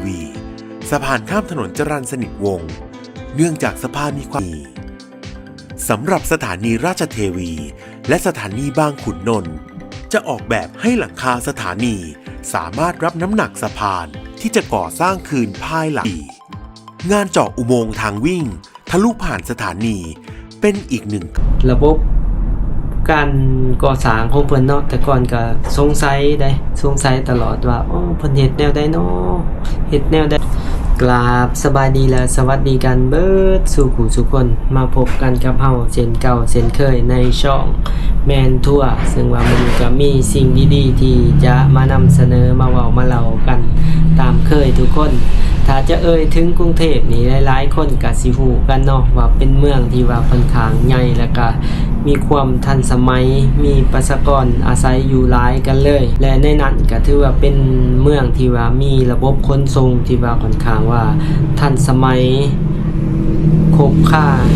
วีสะพานข้ามถนนจรัญสนิทวงศ์เนื่องจากสะพานมีความสำหรับสถานีราชเทวีและสถานีบางขุนนนท์จะออกแบบให้หลังคาสถานีสามารถรับน้ำหนักสะพานที่จะก่อสร้างคืนภายหลังงานเจาะอุโมงค์ทางวิ่งทะลุผ่านสถานีเป็นอีกหนึ่งระบบการก่อสร้างของเพิ่นเนาะแต่ก่อนก็สงสัยตลอดว่าเพิ่นเฮ็ดแนวใดเนาะเฮ็ดแนวใดกราบสบายดีและสวัสดีกันเบิดสู่ผู้ทุกคนมาพบกันกับเฮาเช่นเก่าเช่นเคยในช่องแมนทั่วซึ่งว่ามันก็มีสิ่งดีๆที่จะมานำเสนอมาเว้ามาเล่ากันตามเคยทุกคนถ้าจะถึงกรุงเทพนี่หลายๆคนก็สิฮู้กันเนาะว่าเป็นเมืองที่ว่าค่อนข้างใหญ่และก็มีความทันสมัยมีประชากรอาศัยอยู่หลายกันเลยและในนั้นก็ถือว่าเป็นเมืองที่ว่ามีระบบขนส่งที่ว่าค่อนข้างว่าทันสมัยครบครัน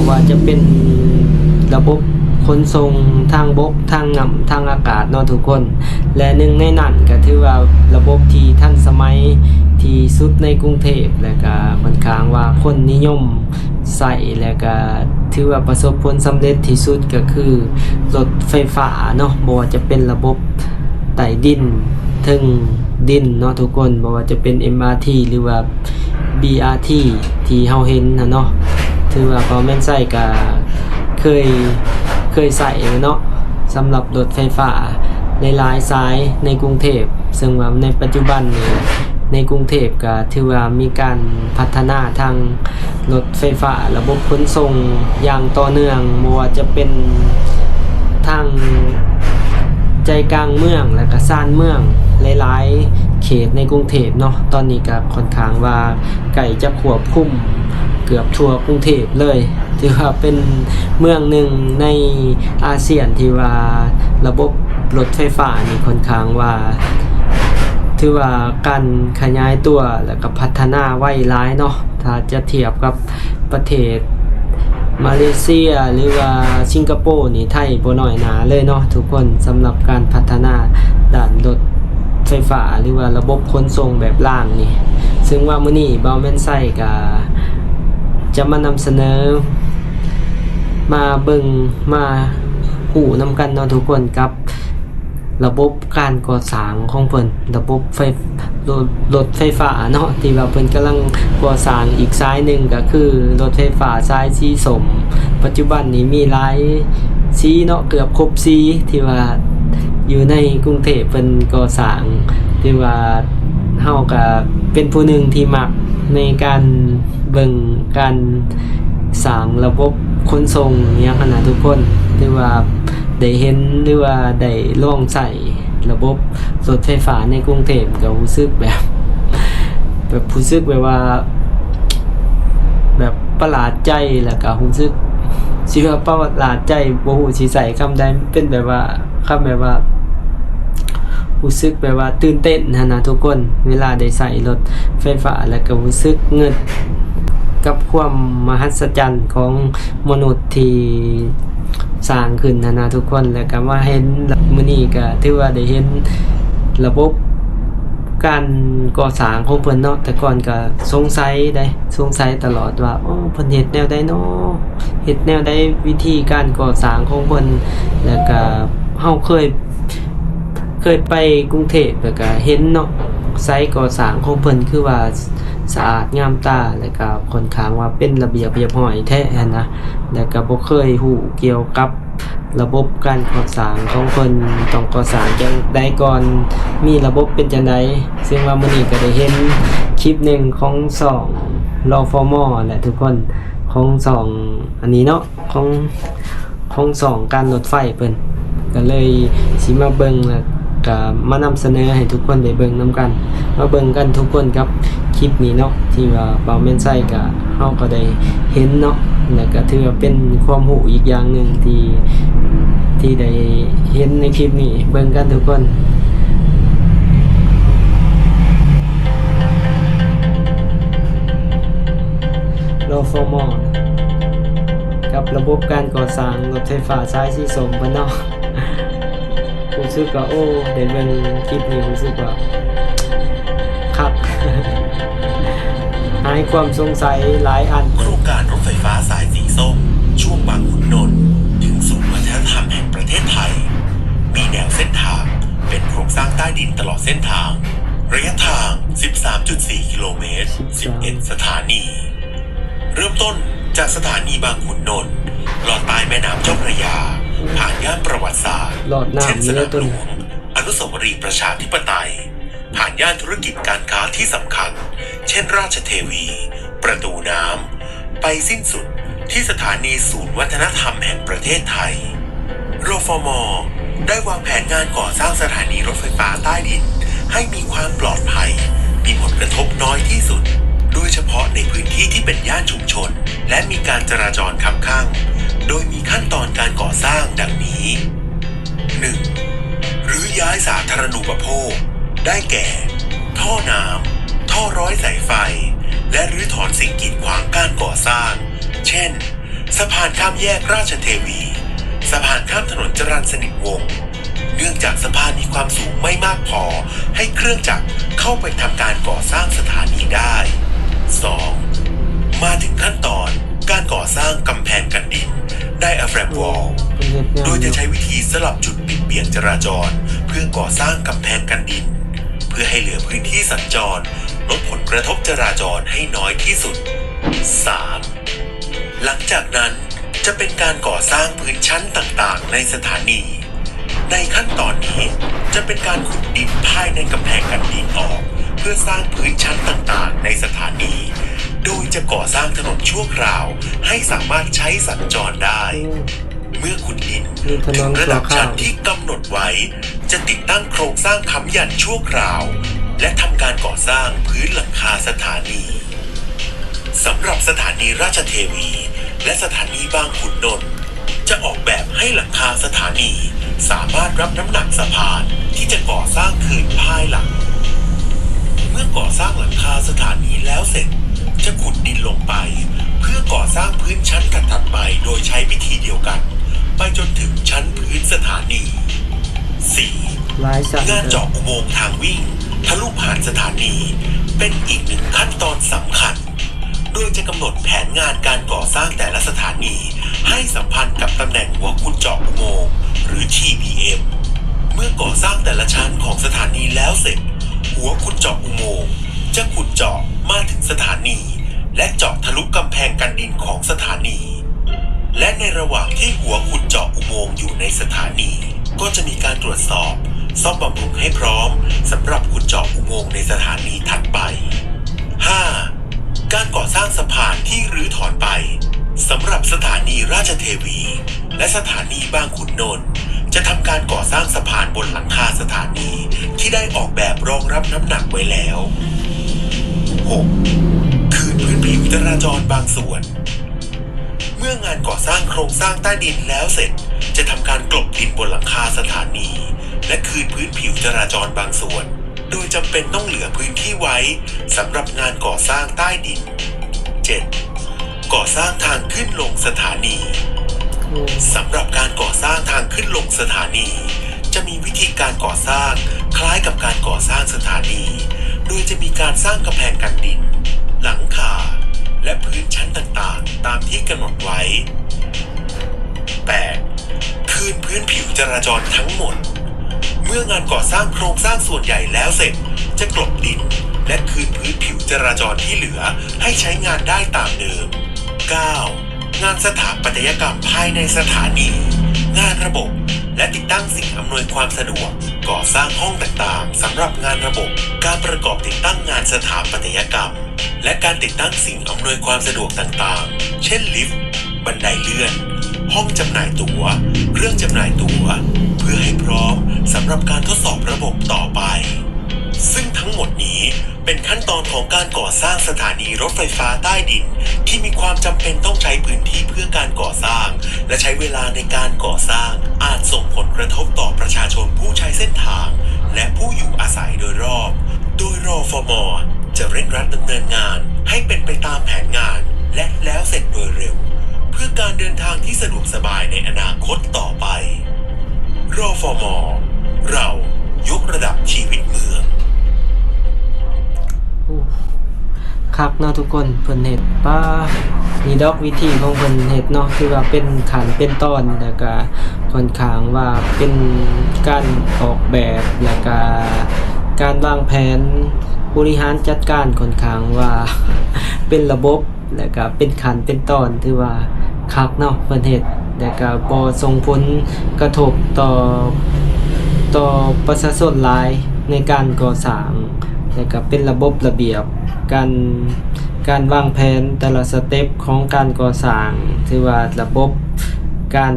ว่าจะเป็นระบบขนส่งทางบกทางน้ำทางอากาศเนาะทุกคนและหนึ่งในนั้นก็ถือว่าระบบที่ทันสมัยที่สุดในกรุงเทพและก็ค่อนข้างว่าคนนิยมใส่และก็ถือว่าประสบผลสำเร็จที่สุดก็คือรถไฟฟ้าเนาะบ่ว่าจะเป็นระบบใต้ดินถึงดินเนาะทุกคนบ่ว่าจะเป็น MRT หรือว่า BRT ที่เฮาเห็นนะเนาะถือว่าพอแม่นใส่ก็เคยใส่เนาะสำหรับรถไฟฟ้าในหลายสายในกรุงเทพซึ่งว่าในปัจจุบันนี้ในกรุงเทพก็ถือว่ามีการพัฒนาทางรถไฟฟ้าระบบขนส่งอย่างต่อเนื่องบ่ว่าจะเป็นทางใจกลางเมืองและก็ซ่านเมืองหลายๆเขตในกรุงเทพเนาะตอนนี้ก็ค่อนข้างว่าใกล้จะควบคุมเกือบทั่วกรุงเทพเลยถือว่าเป็นเมืองหนึ่งในอาเซียนที่ว่าระบบรถไฟฟ้านี่ค่อนข้างว่าถือว่าการขยายตัวและก็พัฒนาไว้หลายเนาะถ้าจะเทียบกับประเทศมาเลเซียหรือว่าสิงคโปร์นี่ไทยบ่น้อยหนาเลยเนาะทุกคนสำหรับการพัฒนาด้านรถไฟฟ้าหรือว่าระบบขนส่งแบบล่างนี่ซึ่งว่ามื้อนี้บ่าวแม่นไส้ก็จะมานำเสนอมาเบิ่งมาหูนำกันเนาะทุกคนกับระบบการก่อสร้างของเพิ่นระบบรถไฟฟ้าเนาะที่ว่าเพิ่นกำลังก่อสร้างอีกสายหนึ่งก็คือรถไฟฟ้าสายสีส้มปัจจุบันนี้มีหลายสีเนาะเกือบครบสีที่ว่าอยู่ในกรุงเทพเพิ่นก่อสร้างที่ว่าเฮาก็เป็นผู้หนึ่งที่มักในการเบิ่งการสร้างระบบขนส่งอย่างขนาดทุกคนที่ว่าได้เห็นหรือว่าได้ลองใส่ระบบรถไฟฟ้าในกรุงเทพก็รู้สึกแบบรู้สึกแบบว่าแบบประหลาดใจแล้วก็รู้สึกสิว่าประหลาดใจบ่ฮู้สิใส่คำใดเป็นแบบว่าคำแบบว่ารู้สึกแบบว่าตื่นเต้นนะทุกคนเวลาได้ใส่รถไฟฟ้าแล้วก็รู้สึกเงินกับความมหัศจรรย์ของมนุษย์ที่สร้างขึ้นนะทุกคนแล้วก็มาเห็นมื้อนี้ก็ถือว่าได้เห็นระบบการก่อสร้างของเพิ่นเนาะแต่ก่อนก็สงสัยตลอดว่าเพิ่นเฮ็ดแนวใดเนาะเฮ็ดแนวใดวิธีการก่อสร้างของเพิ่นแล้วก็เฮาเคยไปกรุงเทพแล้วก็เห็นเนาะไซต์ก่อสร้างของเพิ่นคือว่าสะอาดงามตาแล้วก็ค่อนข้างว่าเป็นระเบียบเรียบร้อยแท้นะแล้วก็บ่เคยฮู้เกี่ยวกับระบบการก่อสร้างของเพิ่นต้องก่อสร้างจังใดก่อนมีระบบเป็นจังไดซึ่งว่ามื้อนี้ก็ได้เห็นคลิปหนึ่งของ2รฟม.แหละทุกคนของ2อันนี้เนาะของ2การรถไฟเพิ่นก็เลยสิมาเบิ่งแล้วก็มานำเสนอให้ทุกคนได้เบิ่งนำกันมาเบิ่งกันทุกคนครับคลิปนี้เนาะที่ว่าบ่าวแม่นไส้ก็เฮาก็ได้เห็นเนาะแล้วก็ถือว่าเป็นความรู้อีกอย่างหนึ่งที่ได้เห็นในคลิปนี้เบิ่งกันทุกคนรฟม.กับระบบการก่อสร้างรถไฟฟ้าสายสีส้มเพิ่นเนาะรู้สึกว่าได้เบิ่งคลิปนี้รู้สึกว่า คัก หายความสงสัยหลายอัน โครงการรถไฟฟ้าสายสีส้มช่วงบางขุนนนท์ถึงศูนย์วัฒนธรรมแห่งประเทศไทยมีแนวเส้นทางเป็นโครงสร้างใต้ดินตลอดเส้นทางระยะทาง 13.4 กิโลเมตร 11 สถานี เริ่มต้นจากสถานีบางขุนนนท์ลอดใต้แม่น้ำเจ้าพระยาผ่านย่านประวัติศาสตร์ ลอดน้ำ เช่นส นี่ นา เลย ม ต้น หลวงอนุสาวรีย์ประชาธิปไตยผ่านย่านธุรกิจการค้าที่สำคัญเช่นราชเทวี ประตูน้ำไปสิ้นสุดที่สถานีศูนย์วัฒนธรรมแห่งประเทศไทยรฟม.ได้วางแผนงานก่อสร้างสถานีรถไฟฟ้าใต้ดินให้มีความปลอดภัยมีผลกระทบน้อยที่สุดโดยเฉพาะในพื้นที่ที่เป็นย่านชุมชนและมีการจราจรคับข้างโดยมีขั้นตอนการก่อสร้างดังนี้ 1. รื้อย้ายสาธารณูปโภคได้แก่ ท่อน้ำท่อร้อยสายไฟและรื้อถอนสิ่งกีดขวางการก่อสร้างเช่นสะพานข้ามแยกราชเทวีสะพานข้ามถนนจรัญสนิทวงศ์เนื่องจากสะพานมีความสูงไม่มากพอให้เครื่องจักรเข้าไปทำการก่อสร้างสถานีได้ 2. มาถึงขั้นตอนการก่อสร้างกำแพงกันดินได้อะแฟรมวอลโดยจะใช้วิธีสลับจุดปิดเบี่ยงจราจรเพื่อก่อสร้างกำแพงกันดินเพื่อให้เหลือพื้นที่สัญจรลดผลกระทบจราจรให้น้อยที่สุด 3. หลังจากนั้นจะเป็นการก่อสร้างพื้นชั้นต่างๆในสถานีในขั้นตอนนี้จะเป็นการขุดดินภายในกำแพงกันดินออกเพื่อสร้างพื้นชั้นต่างๆในสถานีโดยจะก่อสร้างถนนชั่วคราวให้สามารถใช้สัญจรได้เมื่อขุดดินถึงระดับชั้นที่กำหนดไว้จะติดตั้งโครงสร้างค้ำยันชั่วคราวและทำการก่อสร้างพื้นหลังคาสถานีสำหรับสถานีราชเทวีและสถานีบางขุนนนท์จะออกแบบให้หลังคาสถานีสามารถรับน้ำหนักสะพานที่จะก่อสร้างคืนภายหลังเมื่อก่อสร้างหลังคาสถานีแล้วเสร็จจะขุดดินลงไปเพื่อก่อสร้างพื้นชั้นถัดไปโดยใช้วิธีเดียวกันไปจนถึงชั้นพื้นสถานี 4. งานเจาะอุโมงค์ทางวิ่งทะลุผ่านสถานีเป็นอีกหนึ่งขั้นตอนสำคัญโดยจะกำหนดแผนงานการก่อสร้างแต่ละสถานีให้สัมพันธ์กับตำแหน่งหัวขุดเจาะอุโมงค์หรือ TBM เมื่อก่อสร้างแต่ละชั้นของสถานีแล้วเสร็จหัวขุดเจาะอุโมงค์จะขุดเจาะมาถึงสถานีและเจาะทะลุกำแพงกันดินของสถานีและในระหว่างที่หัวขุดเจาะอุโมงค์อยู่ในสถานีก็จะมีการตรวจสอบซ่อมบำรุงให้พร้อมสำหรับขุดเจาะอุโมงค์ในสถานีถัดไป 5. การก่อสร้างสะพานที่รื้อถอนไปสำหรับสถานีราชเทวีและสถานีบางขุนนนท์จะทำการก่อสร้างสะพานบนหลังคาสถานีที่ได้ออกแบบรองรับน้ำหนักไว้แล้ว 6. คืนพื้นผิวจราจรบางส่วนเมื่องานก่อสร้างโครงสร้างใต้ดินแล้วเสร็จจะทำการกลบดินบนหลังคาสถานีและคืนพื้นผิวจราจรบางส่วนโดยจำเป็นต้องเหลือพื้นที่ไว้สำหรับงานก่อสร้างใต้ดิน 7. ก่อสร้างทางขึ้นลงสถานีสำหรับการก่อสร้างทางขึ้นลงสถานีจะมีวิธีการก่อสร้างคล้ายกับการก่อสร้างสถานีโดยจะมีการสร้างกำแพงกันดินหลังคาและพื้นชั้นต่างๆตามที่กำหนดไว้ 8. คืนพื้นผิวจราจรทั้งหมดเมื่องานก่อสร้างโครงสร้างส่วนใหญ่แล้วเสร็จจะกลบดินและคืนพื้นผิวจราจรที่เหลือให้ใช้งานได้ตามเดิม 9. งานสถาปัตยกรรมภายในสถานีงานระบบและติดตั้งสิ่งอำนวยความสะดวกก่อสร้างห้องต่างๆสำหรับงานระบบการประกอบติดตั้งงานสถาปัตยกรรมและการติดตั้งสิ่งอำนวยความสะดวกต่างๆเช่นลิฟต์บันไดเลื่อนห้องจำหน่ายตั๋วเครื่องจำหน่ายตั๋วเพื่อให้พร้อมสำหรับการทดสอบระบบต่อไปซึ่งทั้งหมดนี้เป็นขั้นตอนของการก่อสร้างสถานีรถไฟฟ้าใต้ดินที่มีความจำเป็นต้องใช้พื้นที่เพื่อการก่อสร้างและใช้เวลาในการก่อสร้างอาจส่งผลกระทบต่อประชาชนผู้ใช้เส้นทางและผู้อยู่อาศัยโดยรอบโดยรฟม.จะเร่งรัดดำเนินงานให้เป็นไปตามแผนงานและแล้วเสร็จโดยเร็วเพื่อการเดินทางที่สะดวกสบายในอนาคตต่อไปรฟม.เรายกระดับชีวิตเมือง คักเนาะทุกคนเพิ่นเฮ็ดป้านี่ดอกวิธีของเพิ่นเฮ็ดเนาะคือว่าเป็นขั้นเป็นตอนแล้วก็ค่อนข้างว่าเป็นการออกแบบแล้วก็การวางแผนบริหารจัดการค่อนข้างว่า เป็นระบบแล้วก็เป็นขั้นเป็นตอนถือว่าคักเนาะเพิ่นเฮ็ดแล้วก็บ่ส่งผลกระทบต่อประชาชนหลายในการก่อสร้างแล้วก็เป็นระบบระเบียบการวางแผนแต่ละสเต็ปของการก่อสร้างถือว่าระบบการ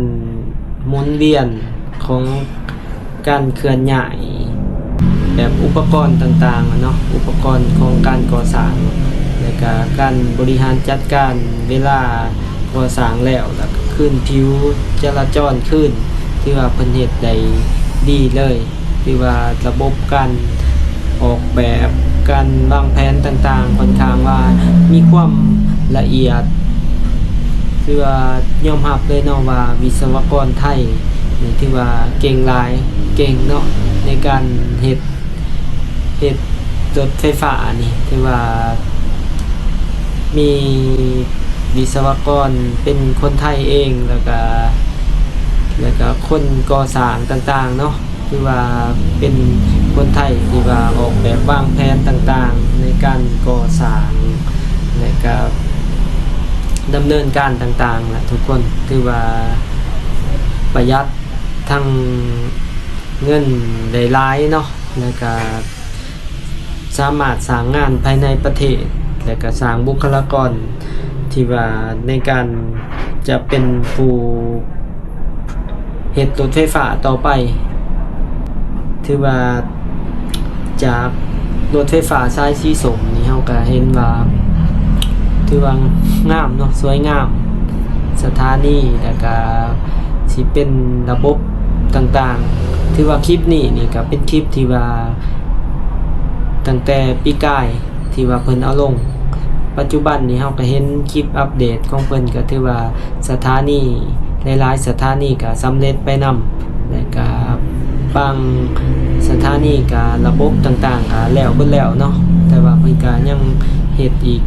หมุนเวียนของการเคลื่อนย้ายแบบอุปกรณ์ต่างๆเนาะอุปกรณ์ของการก่อสร้างแล้วก็การบริหารจัดการเวลาก่อสร้างแล้วก็ขึ้นผิวจราจรขึ้นที่ว่าเพิ่นเฮ็ดได้ดีเลยที่ว่าระบบการออกแบบการวางแผนต่างๆค่อนข้างว่ามีความละเอียดคือว่ายอมรับเลยเนาะว่าวิศวกรไทยนี่ที่ว่าเก่งหลายเก่งเนาะในการเฮ็ดรถไฟฟ้านี่ที่ว่ามีวิศวกรเป็นคนไทยเองแล้วก็คนก่อสร้างต่างๆเนาะคือว่าเป็นคนไทยที่ว่าออกแบบวางแผนต่างๆในการก่อสร้างและก็ดำเนินการต่างๆนะทุกคนคือว่าประหยัดทั้งเงินได้หลายเนาะแล้วก็สามารถสร้างงานภายในประเทศและก็สร้างบุคลากรที่ว่าในการจะเป็นผู้เฮ็ดรถไฟฟ้าต่อไปถือว่าจากรถไฟฟ้าสายสีส้มนี่เฮาก็เห็นว่าถือว่างามเนาะสวยงามสถานีแล้วก็สิเป็นระบบต่างๆถือว่าคลิปนี้ก็เป็นคลิปที่ว่าตั้งแต่ปีกายที่ว่าเพิ่นเอาลงปัจจุบันนี้เฮาก็เห็นคลิปอัปเดตของเพิ่นก็ถือว่าสถานีหลายๆสถานีก็สำเร็จไปนำและก็บางสถานีก็ระบบต่างๆก็แล้วเบิดแล้วเนาะแต่ว่าเพิ่นก็ยังเฮ็ดอีก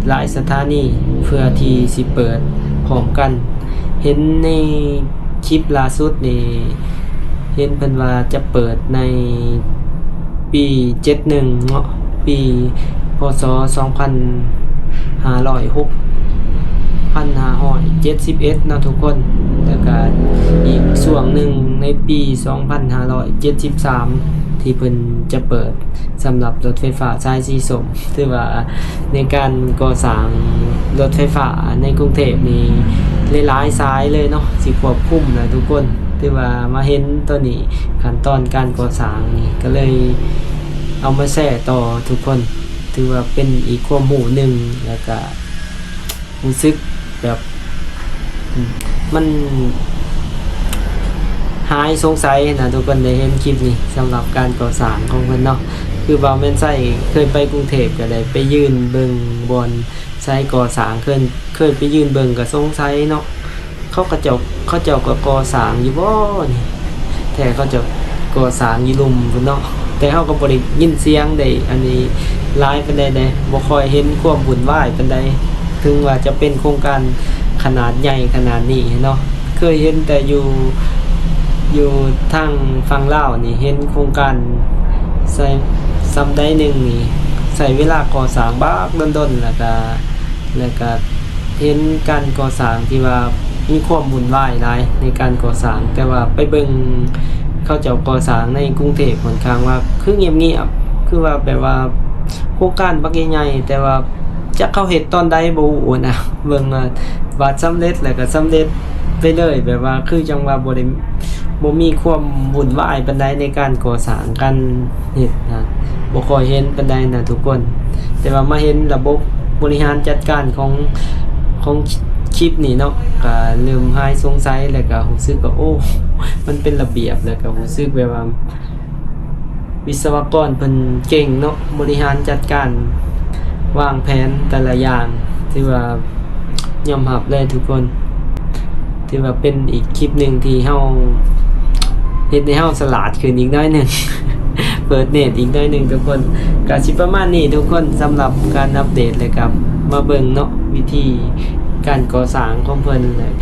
หลายสถานีเพื่อที่สิเปิดพร้อมกันเห็นในคลิปล่าสุดนี่เห็นเพิ่นว่าจะเปิดในปี71เนาะปีพศ1571เนาะทุกคนแล้วก็อีกช่วงหนึ่งในปี2573ที่เพิ่นจะเปิดสำหรับรถไฟฟ้าสายสีส้มถือว่าในการก่อสร้างรถไฟฟ้าในกรุงเทพนี่หลายๆสายเลยเนาะสิควบคุมนะทุกคนถือว่ามาเห็นตัวนี้ขั้นตอนการก่อสร้างนี่ก็เลยเอามาแชร์ต่อทุกคนถือว่าเป็นอีกความรู้หนึ่งแล้วก็รู้สึกแบบมันหายสงสัยนะทุกคนได้เห็นคลิปนี้สำหรับการก่อสร้างของเพิ่นเนาะคือบ่าวแม่นไส้เคยไปกรุงเทพก็ได้ไปยืนเบิ่งบอนไส้ก่อสร้างเคยไปยืนเบิ่งก็สงสัยเนาะเขาเจ้าก็ก่อสร้างอยู่บ่นี่แต่เขาเจ้าก่อสร้างอยู่ลุ่มพุ่นเนาะแต่เฮาก็บ่ได้ยินเสียงได้อันนี้หลายปานใดเด้บ่ค่อยเห็นความวุ่นวายปานใดถึงว่าจะเป็นโครงการขนาดใหญ่ขนาดนี้เนาะเคยเห็นแต่อยู่ทางฝั่งลาวนี่เห็นโครงการใส่ซ้ำได้หนึ่งนี่ใส่เวลาก่อสร้างบักดนๆแล้วก็เห็นการก่อสร้างที่ว่ามีความวุ่นวายหลายในการก่อสร้างแต่ว่าไปเบิ่งเขาเจ้าก่อสร้างในกรุงเทพค่อนข้างว่าคือเงียบๆคือว่าแบบว่าโครงการบักใหญ่ๆแต่ว่าจักเขาเฮ็ดตอนใดบ่ฮู้นะเบิ่งว่าสำเร็จแล้วก็สำเร็จไปเลยแบบว่าคือจังว่าบ่มีความวุ่นวายปานใดในการก่อสร้างกันเฮ็ดนะบ่ค่อยเห็นปานใดนะทุกคนแต่ว่ามาเห็นระบบบริหารจัดการของคลิปนี้เนาะก็เริ่มหายสงสัยแล้วก็รู้สึกว่าโอ้มันเป็นระเบียบแล้วก็รู้สึกแบบว่าวิศวกรเพิ่นเก่งเนาะบริหารจัดการวางแผนแต่ละอย่างที่ว่ายอมรับเลยทุกคนที่ว่าเป็นอีกคลิปหนึ่งที่เฮาเฮ็ดให้เฮาฉลาดขึ้นอีกน้อยหนึ่ง เ เปิดเน็ตอีกหน่อยหนึงทุกคนก็สิประมาณนี้ทุกคนสำหรับการอัปเดตเลยครับมาเบิ่งเนาะวิธีการก่อสร้างของเพิ่นเลย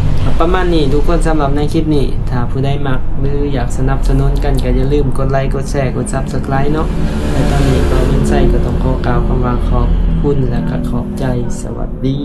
ประมาณนี้ทุกคนสำหรับในคลิปนี้ถ้าผู้ใดมักหรืออยากสนับสนุนกันก็อย่าลืมกดไลค์กดแชร์กด Subscribe เนาะและตอนนี้ก็เงินใช้ก็ต้องขอกล่าวคำว่าขอบคุณและก็ขอบใจสวัสดี